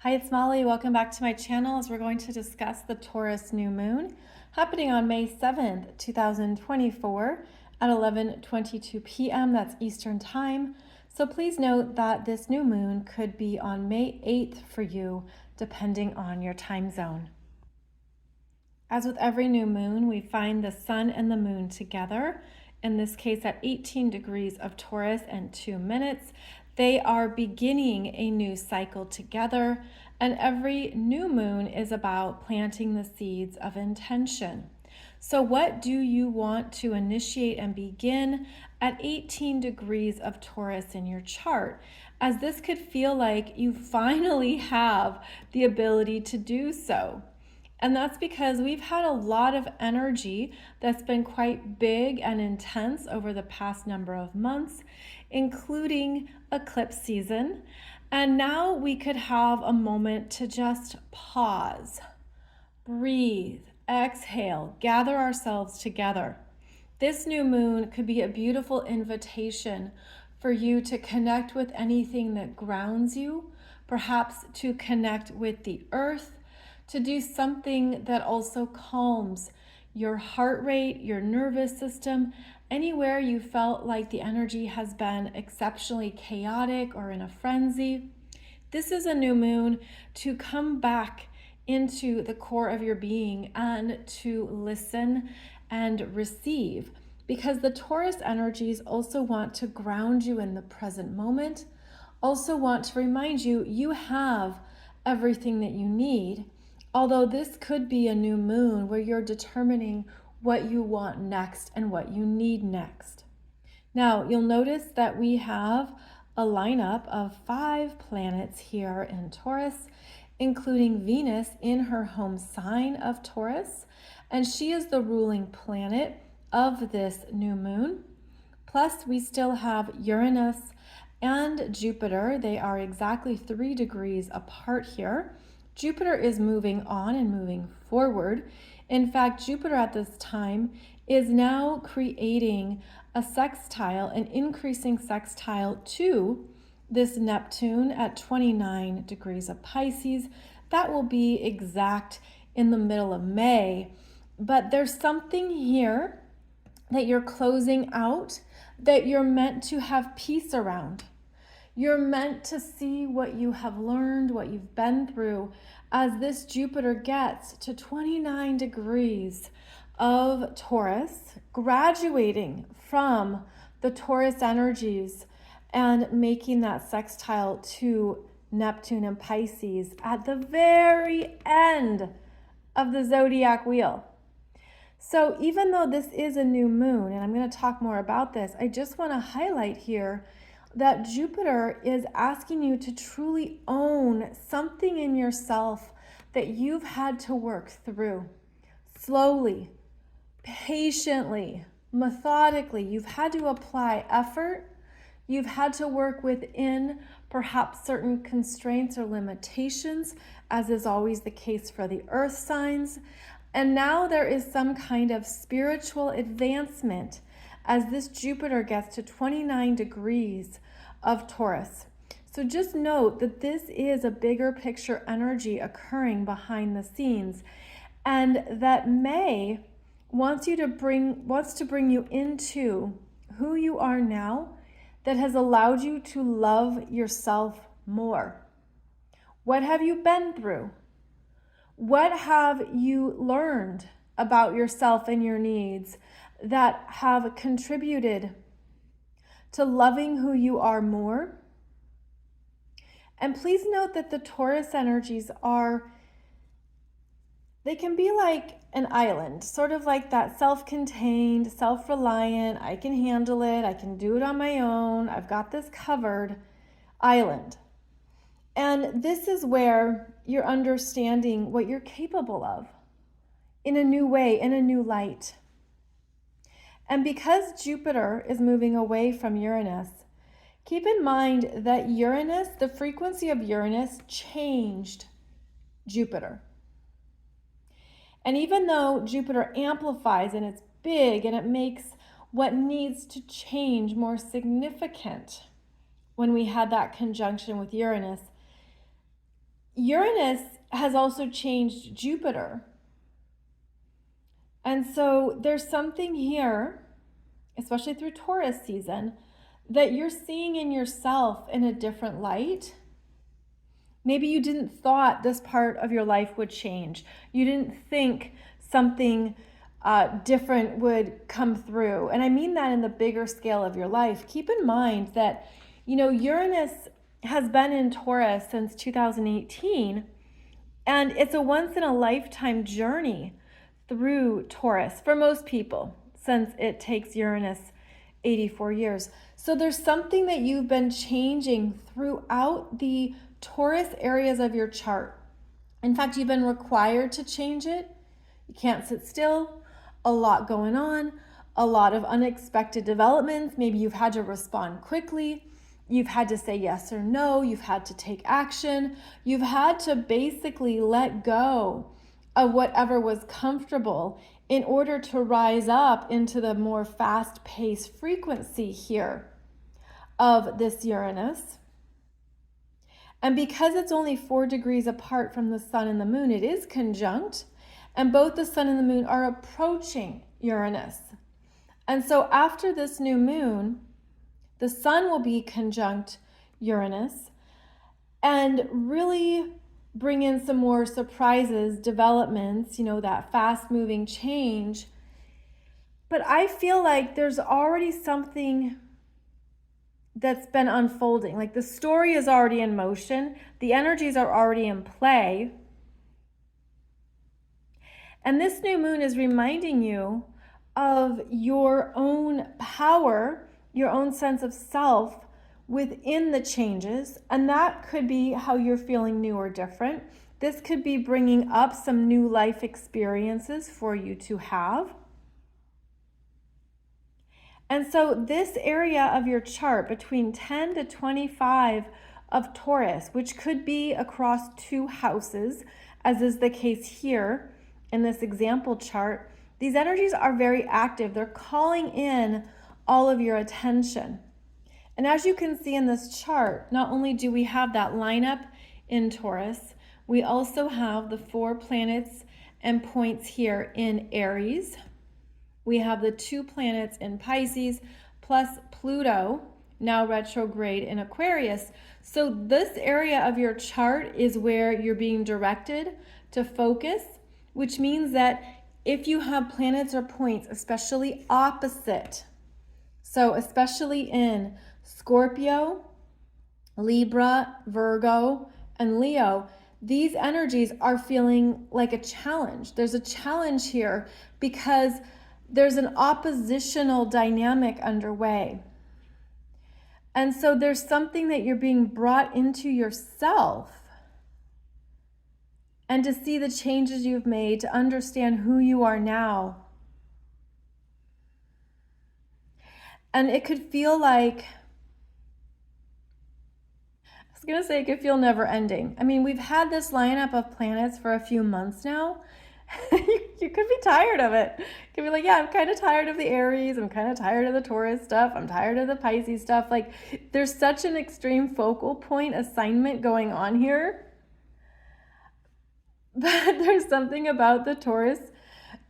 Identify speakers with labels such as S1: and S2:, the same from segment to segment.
S1: Hi, it's Molly. Welcome back to my channel as we're going to discuss the Taurus New Moon happening on May 7th, 2024 at 11:22 p.m. That's Eastern Time. So please note that this new moon could be on May 8th for you, depending on your time zone. As with every new moon, we find the sun and the moon together, in this case at 18 degrees of Taurus and 2 minutes. They are beginning a new cycle together, and every new moon is about planting the seeds of intention. So what do you want to initiate and begin at 18 degrees of Taurus in your chart? As this could feel like you finally have the ability to do so. And that's because we've had a lot of energy that's been quite big and intense over the past number of months, including eclipse season. And now we could have a moment to just pause, breathe, exhale, gather ourselves together. This new moon could be a beautiful invitation for you to connect with anything that grounds you, perhaps to connect with the earth, to do something that also calms your heart rate, your nervous system, anywhere you felt like the energy has been exceptionally chaotic or in a frenzy. This is a new moon to come back into the core of your being and to listen and receive, because the Taurus energies also want to ground you in the present moment, also want to remind you you have everything that you need. Although this could be a new moon where you're determining what you want next and what you need next. Now, you'll notice that we have a lineup of 5 planets here in Taurus, including Venus in her home sign of Taurus, and she is the ruling planet of this new moon. Plus, we still have Uranus and Jupiter. They are exactly 3 degrees apart here. Jupiter is moving on and moving forward. In fact, Jupiter at this time is now creating a sextile, an increasing sextile to this Neptune at 29 degrees of Pisces. That will be exact in the middle of May. But there's something here that you're closing out that you're meant to have peace around. You're meant to see what you have learned, what you've been through, as this Jupiter gets to 29 degrees of Taurus, graduating from the Taurus energies and making that sextile to Neptune and Pisces at the very end of the zodiac wheel. So even though this is a new moon, and I'm going to talk more about this, I just want to highlight here that Jupiter is asking you to truly own something in yourself that you've had to work through. Slowly, patiently, methodically, you've had to apply effort. You've had to work within perhaps certain constraints or limitations, as is always the case for the earth signs. And now there is some kind of spiritual advancement as this Jupiter gets to 29 degrees of Taurus. So just note that this is a bigger picture energy occurring behind the scenes, and that May wants to bring you into who you are now, that has allowed you to love yourself more. What have you been through? What have you learned about yourself and your needs that have contributed to loving who you are more? And please note that the Taurus energies they can be like an island, sort of like that self-contained, self-reliant, I can handle it, I can do it on my own, I've got this covered island. And this is where you're understanding what you're capable of in a new way, in a new light. And because Jupiter is moving away from Uranus, keep in mind that Uranus, the frequency of Uranus changed Jupiter. And even though Jupiter amplifies and it's big and it makes what needs to change more significant when we had that conjunction with Uranus, Uranus has also changed Jupiter. And so there's something here, especially through Taurus season, that you're seeing in yourself in a different light. Maybe you didn't thought this part of your life would change. You didn't think something different would come through. And I mean that in the bigger scale of your life. Keep in mind that, Uranus has been in Taurus since 2018, and it's a once in a lifetime journey through Taurus for most people, since it takes Uranus 84 years. So there's something that you've been changing throughout the Taurus areas of your chart. In fact, you've been required to change it. You can't sit still. A lot going on, a lot of unexpected developments. Maybe you've had to respond quickly. You've had to say yes or no. You've had to take action. You've had to basically let go of whatever was comfortable in order to rise up into the more fast-paced frequency here of this Uranus. And because it's only 4 degrees apart from the sun and the moon, it is conjunct, and both the sun and the moon are approaching Uranus. And so after this new moon, the sun will be conjunct Uranus and really bring in some more surprises, developments, that fast-moving change. But I feel like there's already something that's been unfolding. Like the story is already in motion. The energies are already in play. And this new moon is reminding you of your own power, your own sense of self within the changes. And that could be how you're feeling new or different. This could be bringing up some new life experiences for you to have. And so this area of your chart between 10 to 25 of Taurus, which could be across 2 houses, as is the case here in this example chart, these energies are very active. They're calling in all of your attention. And as you can see in this chart, not only do we have that lineup in Taurus, we also have the 4 planets and points here in Aries. We have the 2 planets in Pisces, plus Pluto, now retrograde in Aquarius. So this area of your chart is where you're being directed to focus, which means that if you have planets or points, especially opposite, so especially in Scorpio, Libra, Virgo, and Leo, these energies are feeling like a challenge. There's a challenge here because there's an oppositional dynamic underway. And so there's something that you're being brought into yourself, and to see the changes you've made, to understand who you are now. And it could feel like, it could feel never ending. I mean, we've had this lineup of planets for a few months now. You could be tired of it. You could be like, yeah, I'm kind of tired of the Aries. I'm kind of tired of the Taurus stuff. I'm tired of the Pisces stuff. Like, there's such an extreme focal point assignment going on here. But there's something about the Taurus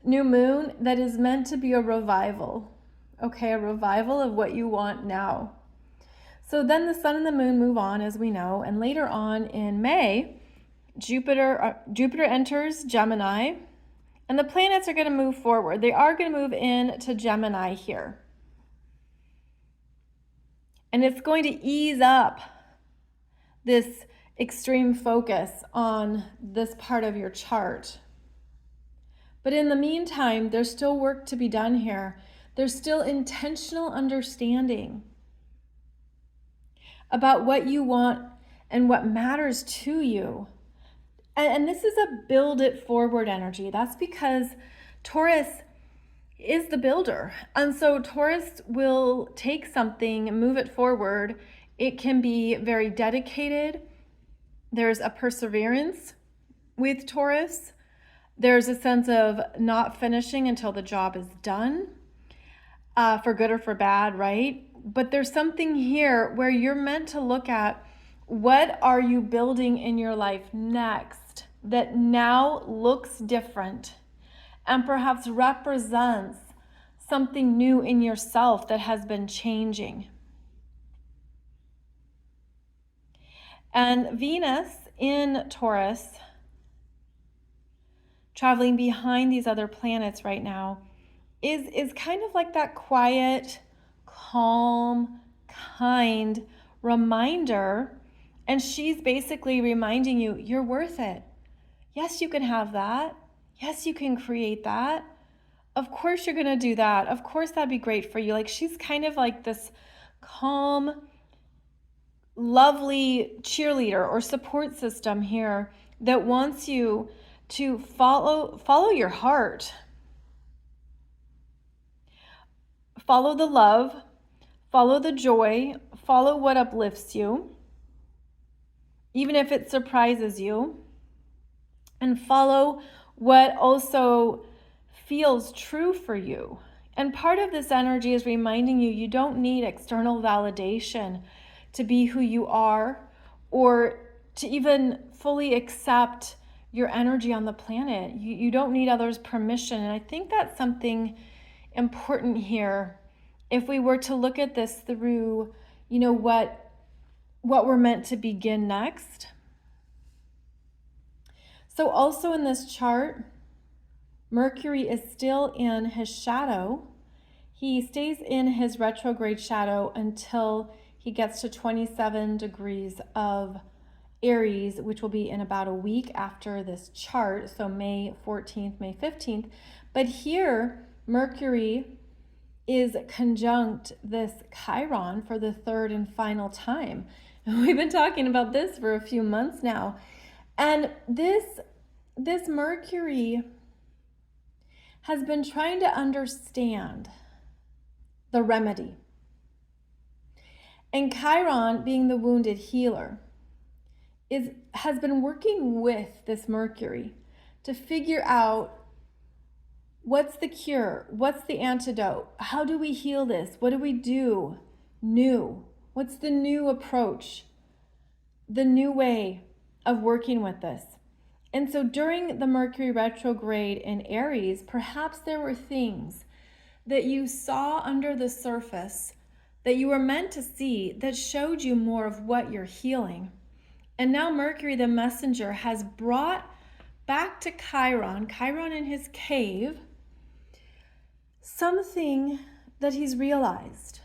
S1: new moon that is meant to be a revival. Okay, a revival of what you want now. So then the sun and the moon move on, as we know, and later on in May, Jupiter enters Gemini, and the planets are going to move forward. They are going to move into Gemini here. And it's going to ease up this extreme focus on this part of your chart. But in the meantime, there's still work to be done here. There's still intentional understanding about what you want and what matters to you. And this is a build it forward energy. That's because Taurus is the builder. And so Taurus will take something and move it forward. It can be very dedicated. There's a perseverance with Taurus. There's a sense of not finishing until the job is done, for good or for bad, right? But there's something here where you're meant to look at What are you building in your life next that now looks different and perhaps represents something new in yourself that has been changing? And Venus in Taurus, traveling behind these other planets right now, is kind of like that quiet, calm, kind reminder. And she's basically reminding you, you're worth it. Yes, you can have that. Yes, you can create that. Of course you're going to do that. Of course that'd be great for you. Like, she's kind of like this calm, lovely cheerleader or support system here that wants you to follow your heart. Follow the love, follow the joy, follow what uplifts you, even if it surprises you, and follow what also feels true for you. And part of this energy is reminding you, you don't need external validation to be who you are or to even fully accept your energy on the planet. You don't need others' permission. And I think that's something important here. If we were to look at this through, what we're meant to begin next. So also in this chart, Mercury is still in his shadow. He stays in his retrograde shadow until he gets to 27 degrees of Aries, which will be in about a week after this chart, so May 14th, May 15th. But here, Mercury is conjunct this Chiron for the third and final time. And we've been talking about this for a few months now. And this Mercury has been trying to understand the remedy. And Chiron, being the wounded healer, has been working with this Mercury to figure out what's the cure, what's the antidote, how do we heal this, what do we do new, what's the new approach, the new way of working with this. And so during the Mercury retrograde in Aries, perhaps there were things that you saw under the surface that you were meant to see that showed you more of what you're healing. And now Mercury, the messenger, has brought back to Chiron in his cave, something that he's realized.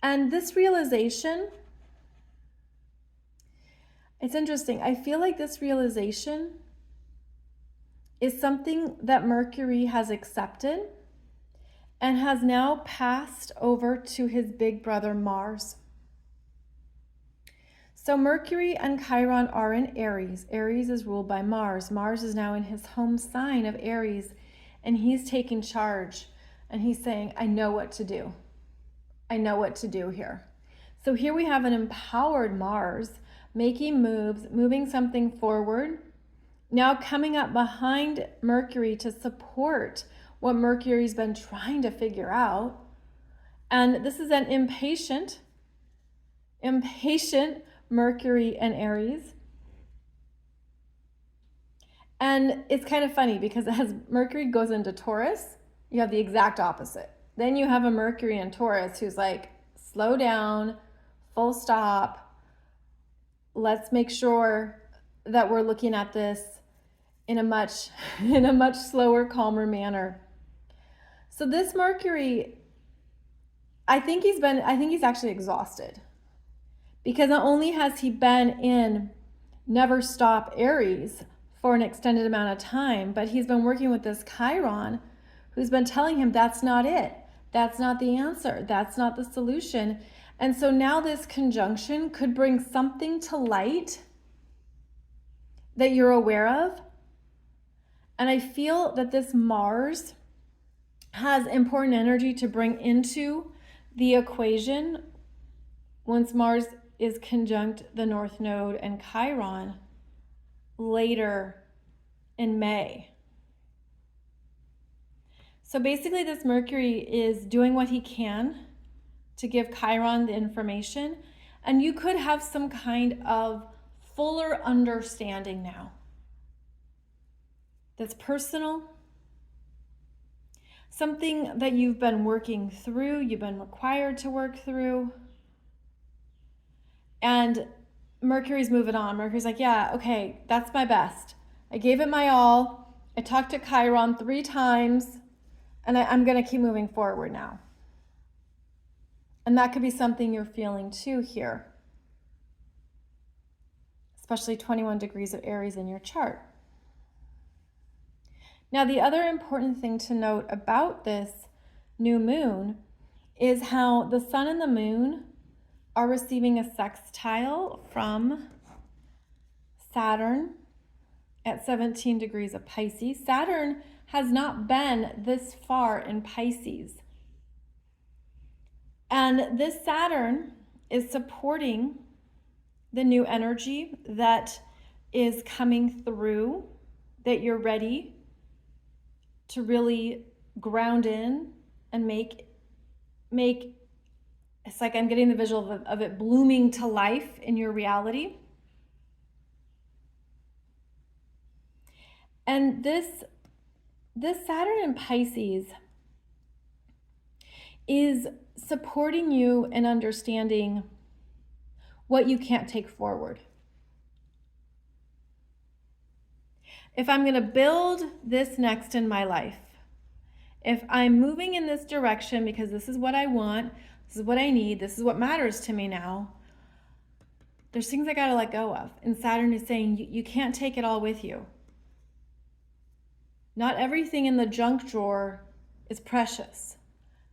S1: And this realization, it's interesting. I feel like this realization is something that Mercury has accepted and has now passed over to his big brother Mars. So Mercury and Chiron are in Aries. Aries is ruled by Mars. Mars is now in his home sign of Aries, and he's taking charge. And he's saying, I know what to do. I know what to do here. So here we have an empowered Mars making moves, moving something forward, now coming up behind Mercury to support what Mercury's been trying to figure out. And this is an impatient Mercury and Aries. And it's kind of funny because as Mercury goes into Taurus, you have the exact opposite. Then you have a Mercury in Taurus who's like, slow down, full stop. Let's make sure that we're looking at this in a much slower, calmer manner. So this Mercury, I think he's actually exhausted, because not only has he been in never stop Aries for an extended amount of time, but he's been working with this Chiron who's been telling him that's not it. That's not the answer. That's not the solution. And so now this conjunction could bring something to light that you're aware of. And I feel that this Mars has important energy to bring into the equation once Mars is conjunct the North Node and Chiron later in May. So basically this Mercury is doing what he can to give Chiron the information, And you could have some kind of fuller understanding now that's personal, something that you've been working through, you've been required to work through. And Mercury's moving on. Mercury's like, yeah, okay, that's my best. I gave it my all. I talked to Chiron 3 times, and I'm going to keep moving forward now. And that could be something you're feeling too here, especially 21 degrees of Aries in your chart. Now, the other important thing to note about this new moon is how the sun and the moon are receiving a sextile from Saturn at 17 degrees of Pisces. Saturn has not been this far in Pisces. And this Saturn is supporting the new energy that is coming through, that you're ready to really ground in and make it's like I'm getting the visual of it blooming to life in your reality. And this Saturn in Pisces is supporting you in understanding what you can't take forward. If I'm going to build this next in my life, if I'm moving in this direction because this is what I want, this is what I need, this is what matters to me now, there's things I got to let go of. And Saturn is saying you can't take it all with you. Not everything in the junk drawer is precious.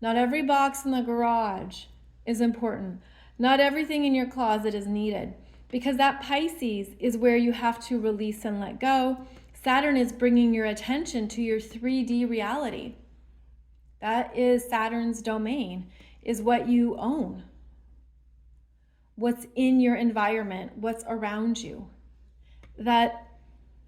S1: Not every box in the garage is important. Not everything in your closet is needed, because that Pisces is where you have to release and let go. Saturn is bringing your attention to your 3D reality. That is Saturn's domain, is what you own, what's in your environment, what's around you. That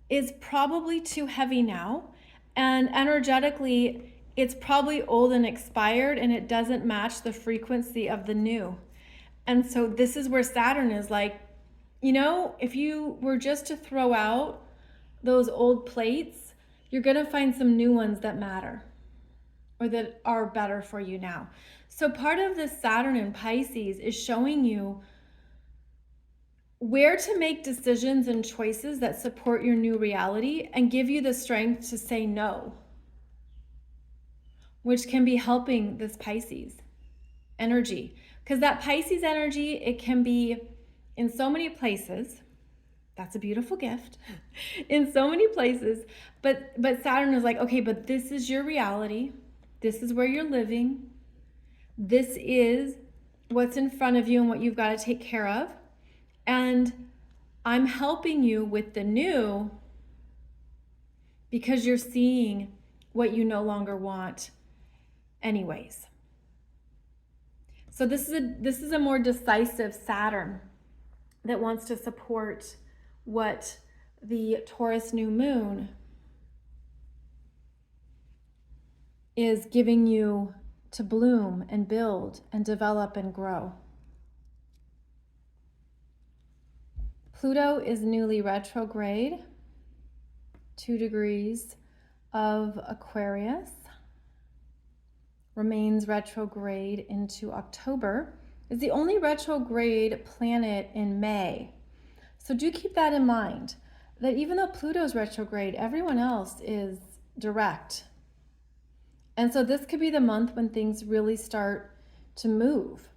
S1: is probably too heavy now, and energetically, it's probably old and expired, and it doesn't match the frequency of the new. And so this is where Saturn is like, you know, if you were just to throw out those old plates, you're going to find some new ones that matter or that are better for you now. So part of this Saturn in Pisces is showing you where to make decisions and choices that support your new reality and give you the strength to say no, which can be helping this Pisces energy. Because that Pisces energy, it can be in so many places. That's a beautiful gift. In so many places. But Saturn is like, okay, but this is your reality. This is where you're living. This is what's in front of you and what you've got to take care of. And I'm helping you with the new because you're seeing what you no longer want anyways. So this is a more decisive Saturn that wants to support what the Taurus New Moon is giving you to bloom and build and develop and grow. Pluto is newly retrograde, 2 degrees of Aquarius, remains retrograde into October, is the only retrograde planet in May. So do keep that in mind, that even though Pluto's retrograde, everyone else is direct. And so this could be the month when things really start to move.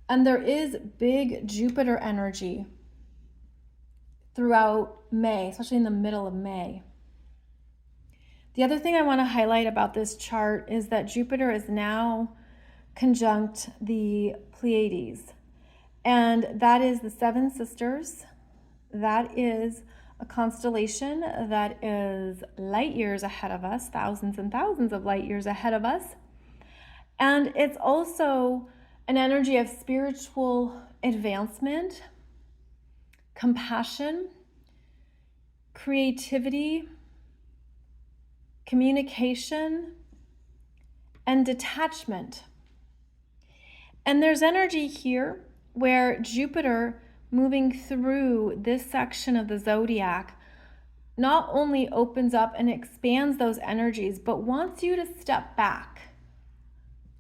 S1: And there is big Jupiter energy throughout May, especially in the middle of May. The other thing I want to highlight about this chart is that Jupiter is now conjunct the Pleiades. And that is the Seven Sisters. That is a constellation that is light years ahead of us, thousands and thousands of light years ahead of us. And it's also an energy of spiritual advancement, compassion, creativity, communication, and detachment. And there's energy here where Jupiter moving through this section of the zodiac not only opens up and expands those energies, but wants you to step back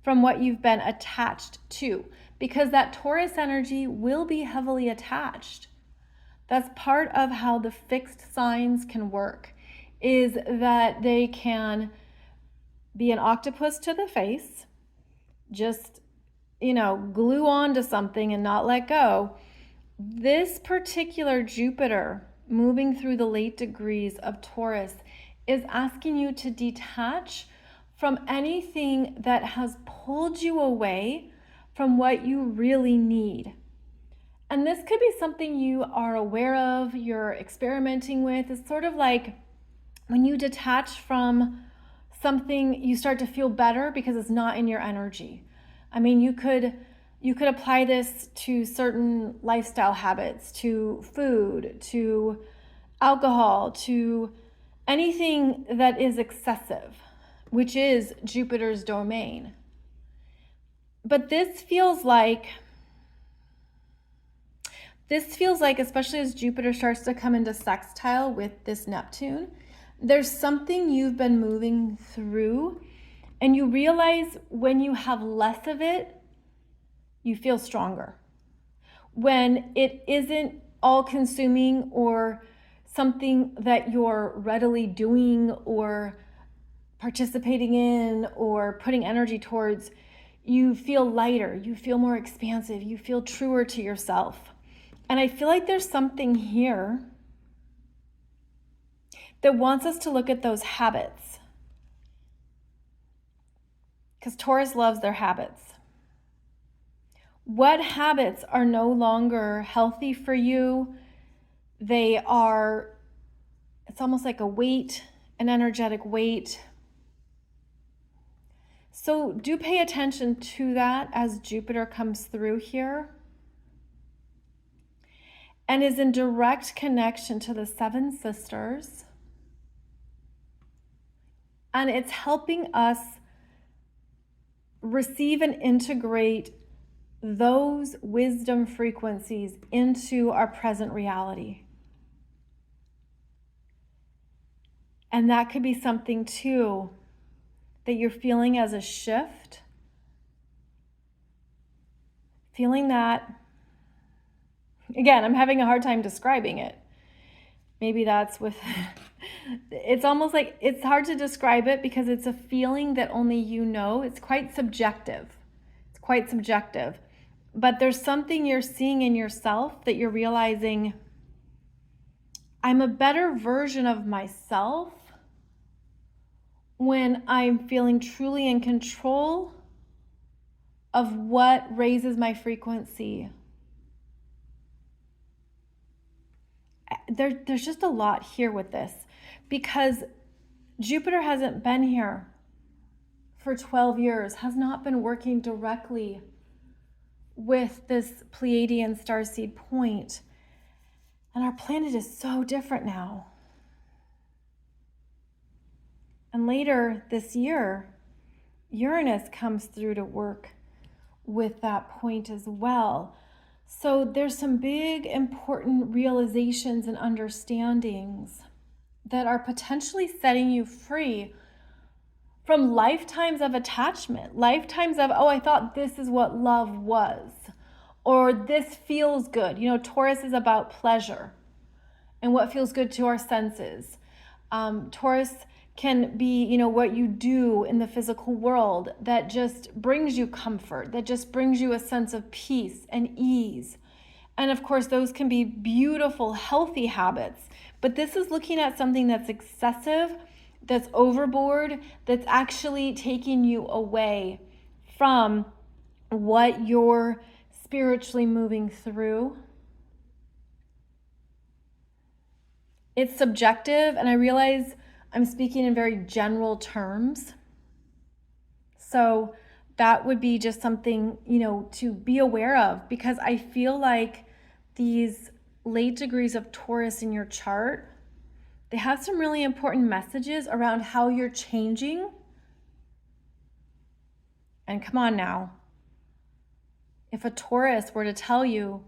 S1: from what you've been attached to, because that Taurus energy will be heavily attached. That's part of how the fixed signs can work, is that they can be an octopus to the face, just, glue on to something and not let go. This particular Jupiter moving through the late degrees of Taurus is asking you to detach from anything that has pulled you away from what you really need. And this could be something you are aware of, you're experimenting with. It's sort of like when you detach from something, you start to feel better because it's not in your energy. I mean, you could apply this to certain lifestyle habits, to food, to alcohol, to anything that is excessive, which is Jupiter's domain. But this feels like, especially as Jupiter starts to come into sextile with this Neptune, there's something you've been moving through, and you realize when you have less of it, you feel stronger. When it isn't all-consuming or something that you're readily doing or participating in or putting energy towards, you feel lighter, you feel more expansive, you feel truer to yourself. And I feel like there's something here that wants us to look at those habits, because Taurus loves their habits. What habits are no longer healthy for you? It's almost like a weight, an energetic weight. So do pay attention to that as Jupiter comes through here and is in direct connection to the Seven Sisters. And it's helping us receive and integrate those wisdom frequencies into our present reality. And that could be something too that you're feeling as a shift. Feeling that, again, I'm having a hard time describing it. Maybe that's with, it's almost like it's hard to describe it because it's a feeling that only you know. It's quite subjective. But there's something you're seeing in yourself that you're realizing, I'm a better version of myself when I'm feeling truly in control of what raises my frequency. There's just a lot here with this, because Jupiter hasn't been here for 12 years, has not been working directly with this Pleiadian starseed point. And our planet is so different now. And later this year, Uranus comes through to work with that point as well. So there's some big, important realizations and understandings that are potentially setting you free from lifetimes of attachment, lifetimes of, oh, I thought this is what love was, or this feels good. Taurus is about pleasure and what feels good to our senses. Taurus can be, what you do in the physical world that just brings you comfort, that just brings you a sense of peace and ease. And of course, those can be beautiful, healthy habits. But this is looking at something that's excessive, that's overboard, that's actually taking you away from what you're spiritually moving through. It's subjective, and I realize I'm speaking in very general terms. So that would be just something, to be aware of, because I feel like these late degrees of Taurus in your chart, they have some really important messages around how you're changing. And come on now. If a Taurus were to tell you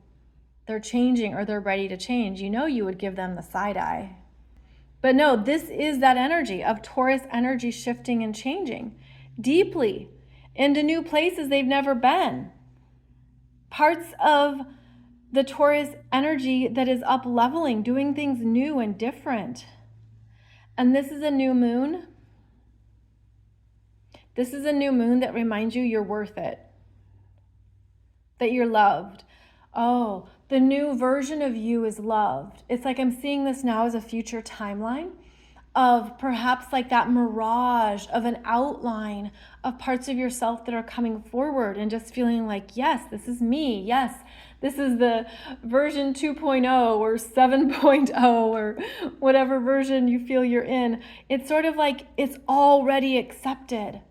S1: they're changing or they're ready to change, you know you would give them the side eye. But no, this is that energy of Taurus energy shifting and changing deeply into new places they've never been. Parts of the Taurus energy that is up leveling, doing things new and different. And this is a new moon. This is a new moon that reminds you you're worth it, that you're loved. Oh, the new version of you is loved. It's like I'm seeing this now as a future timeline of perhaps like that mirage of an outline of parts of yourself that are coming forward and just feeling like, yes, this is me. Yes, this is the version 2.0 or 7.0 or whatever version you feel you're in. It's sort of like it's already accepted.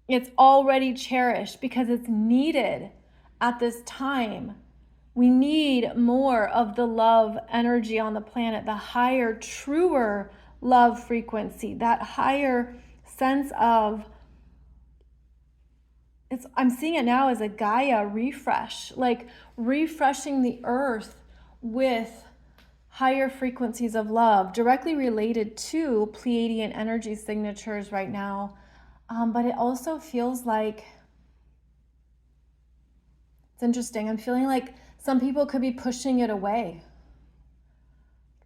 S1: It's already cherished because it's needed at this time. We need more of the love energy on the planet, the higher, truer love frequency, that higher sense of, I'm seeing it now as a Gaia refresh, like refreshing the earth with higher frequencies of love, directly related to Pleiadian energy signatures right now. But it also feels like, it's interesting, I'm feeling like some people could be pushing it away.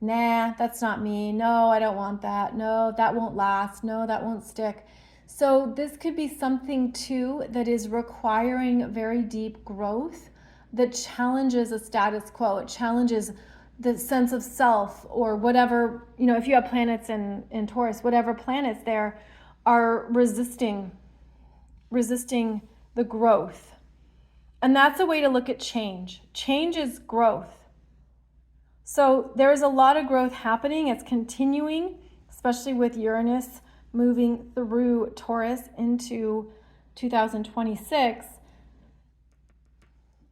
S1: Nah, that's not me. No, I don't want that. No, that won't last. No, that won't stick. So this could be something too that is requiring very deep growth that challenges a status quo. It challenges the sense of self or whatever, if you have planets in Taurus, whatever planets there are resisting the growth. And that's a way to look at change. Change is growth. So there's a lot of growth happening. It's continuing, especially with Uranus moving through Taurus into 2026.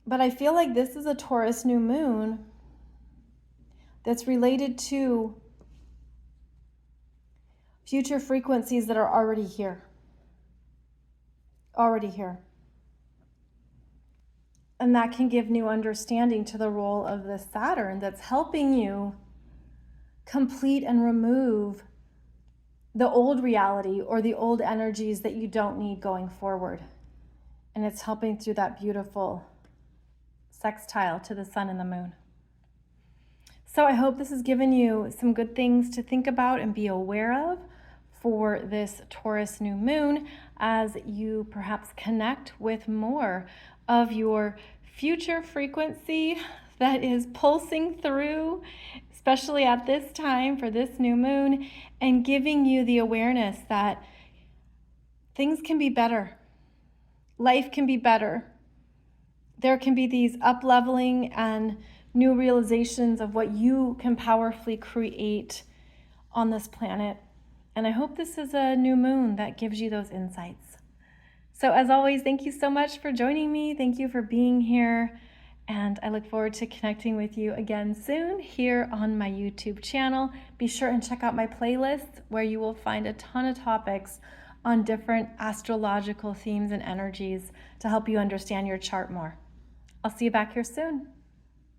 S1: But I feel like this is a Taurus new moon that's related to future frequencies that are already here. Already here. And that can give new understanding to the role of the Saturn that's helping you complete and remove the old reality or the old energies that you don't need going forward. And it's helping through that beautiful sextile to the sun and the moon. So I hope this has given you some good things to think about and be aware of for this Taurus new moon as you perhaps connect with more of your future frequency that is pulsing through, especially at this time for this new moon, and giving you the awareness that things can be better. Life can be better. There can be these up-leveling and new realizations of what you can powerfully create on this planet. And I hope this is a new moon that gives you those insights. So as always, thank you so much for joining me. Thank you for being here. And I look forward to connecting with you again soon here on my YouTube channel. Be sure and check out my playlist where you will find a ton of topics on different astrological themes and energies to help you understand your chart more. I'll see you back here soon.